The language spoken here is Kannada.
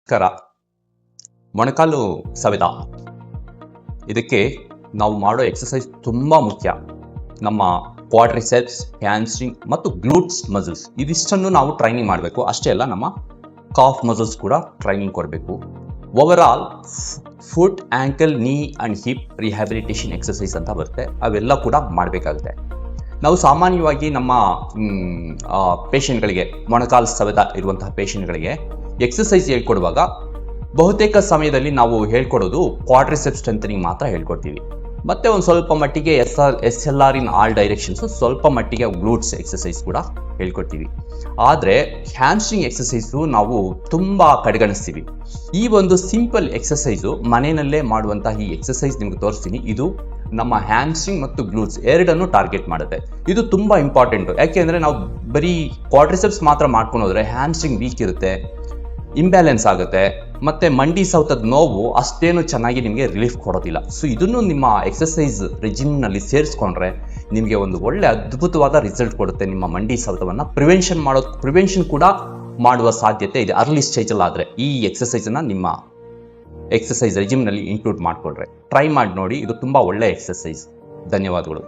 ನಮಸ್ಕಾರ. ಮೊಣಕಾಲು ಸವೆತ ಇದಕ್ಕೆ ನಾವು ಮಾಡೋ ಎಕ್ಸಸೈಸ್ ತುಂಬ ಮುಖ್ಯ. ನಮ್ಮ ಕ್ವಾಡ್ರಿಸೆಪ್ಸ್, ಹ್ಯಾಮ್ಸ್ಟ್ರಿಂಗ್ ಮತ್ತು ಗ್ಲೂಟ್ಸ್ ಮಸಲ್ಸ್ ಇದಿಷ್ಟನ್ನು ನಾವು ಟ್ರೈನಿಂಗ್ ಮಾಡಬೇಕು. ಅಷ್ಟೇ ಅಲ್ಲ, ನಮ್ಮ ಕಾಫ್ ಮಸಲ್ಸ್ ಕೂಡ ಟ್ರೈನಿಂಗ್ ಕೊಡಬೇಕು. ಓವರಾಲ್ ಫುಟ್, ಆ್ಯಂಕಲ್, ನೀ ಆ್ಯಂಡ್ ಹಿಪ್ ರಿಹ್ಯಾಬಿಲಿಟೇಷನ್ ಎಕ್ಸಸೈಸ್ ಅಂತ ಬರುತ್ತೆ, ಅವೆಲ್ಲ ಕೂಡ ಮಾಡಬೇಕಾಗುತ್ತೆ. ನಾವು ಸಾಮಾನ್ಯವಾಗಿ ನಮ್ಮ ಪೇಷಂಟ್ಗಳಿಗೆ, ಮೊಣಕಾಲು ಸವೆತ ಇರುವಂತಹ ಪೇಷಂಟ್ಗಳಿಗೆ ಎಕ್ಸಸೈಸ್ ಹೇಳ್ಕೊಡುವಾಗ ಬಹುತೇಕ ಸಮಯದಲ್ಲಿ ನಾವು ಹೇಳ್ಕೊಡೋದು ಕ್ವಾಡ್ರಿಸೆಪ್ಸ್ ಸ್ಟ್ರೆಂಥನಿಂಗ್ ಮಾತ್ರ ಹೇಳ್ಕೊಡ್ತೀವಿ. ಮತ್ತು ಒಂದು ಸ್ವಲ್ಪ ಮಟ್ಟಿಗೆ SLR ಇನ್ ಆಲ್ ಡೈರೆಕ್ಷನ್ಸ್, ಸ್ವಲ್ಪ ಮಟ್ಟಿಗೆ ಗ್ಲೂಟ್ಸ್ ಎಕ್ಸಸೈಸ್ ಕೂಡ ಹೇಳ್ಕೊಡ್ತೀವಿ. ಆದರೆ ಹ್ಯಾಮ್ಸ್ಟ್ರಿಂಗ್ ಎಕ್ಸಸೈಸು ನಾವು ತುಂಬ ಕಡೆಗಣಿಸ್ತೀವಿ. ಈ ಒಂದು ಸಿಂಪಲ್ ಎಕ್ಸಸೈಸು ಮನೆಯಲ್ಲೇ ಮಾಡುವಂತಹ ಈ ಎಕ್ಸಸೈಸ್ ನಿಮ್ಗೆ ತೋರಿಸ್ತೀನಿ. ಇದು ನಮ್ಮ ಹ್ಯಾಮ್ಸ್ಟ್ರಿಂಗ್ ಮತ್ತು ಗ್ಲೂಟ್ಸ್ ಎರಡನ್ನು ಟಾರ್ಗೆಟ್ ಮಾಡುತ್ತೆ. ಇದು ತುಂಬ ಇಂಪಾರ್ಟೆಂಟು. ಯಾಕೆಂದರೆ ನಾವು ಬರೀ ಕ್ವಾಡ್ರಿಸೆಪ್ಸ್ ಮಾತ್ರ ಮಾಡ್ಕೊಂಡು ಹೋದರೆ ಹ್ಯಾಮ್ಸ್ಟ್ರಿಂಗ್ ವೀಕ್ ಇರುತ್ತೆ, ಇಂಬ್ಯಾಲೆನ್ಸ್ ಆಗುತ್ತೆ, ಮತ್ತು ಮಂಡಿ ಸೌತದ ನೋವು ಅಷ್ಟೇನು ಚೆನ್ನಾಗಿ ನಿಮಗೆ ರಿಲೀಫ್ ಕೊಡೋದಿಲ್ಲ. ಸೊ ಇದನ್ನು ನಿಮ್ಮ ಎಕ್ಸಸೈಸ್ ರೆಜಿಮ್ನಲ್ಲಿ ಸೇರಿಸ್ಕೊಂಡ್ರೆ ನಿಮಗೆ ಒಂದು ಒಳ್ಳೆ ಅದ್ಭುತವಾದ ರಿಸಲ್ಟ್ ಕೊಡುತ್ತೆ. ನಿಮ್ಮ ಮಂಡಿ ಸೌತವನ್ನು ಪ್ರಿವೆನ್ಷನ್ ಕೂಡ ಮಾಡುವ ಸಾಧ್ಯತೆ ಇದೆ ಅರ್ಲಿ ಸ್ಟೇಜಲ್ಲಾದರೆ. ಈ ಎಕ್ಸಸೈಸನ್ನು ನಿಮ್ಮ ಎಕ್ಸಸೈಸ್ ರೆಜಿಮ್ನಲ್ಲಿ ಇನ್ಕ್ಲೂಡ್ ಮಾಡಿಕೊಂಡ್ರೆ ಟ್ರೈ ಮಾಡಿ ನೋಡಿ. ಇದು ತುಂಬ ಒಳ್ಳೆಯ ಎಕ್ಸಸೈಸ್. ಧನ್ಯವಾದಗಳು.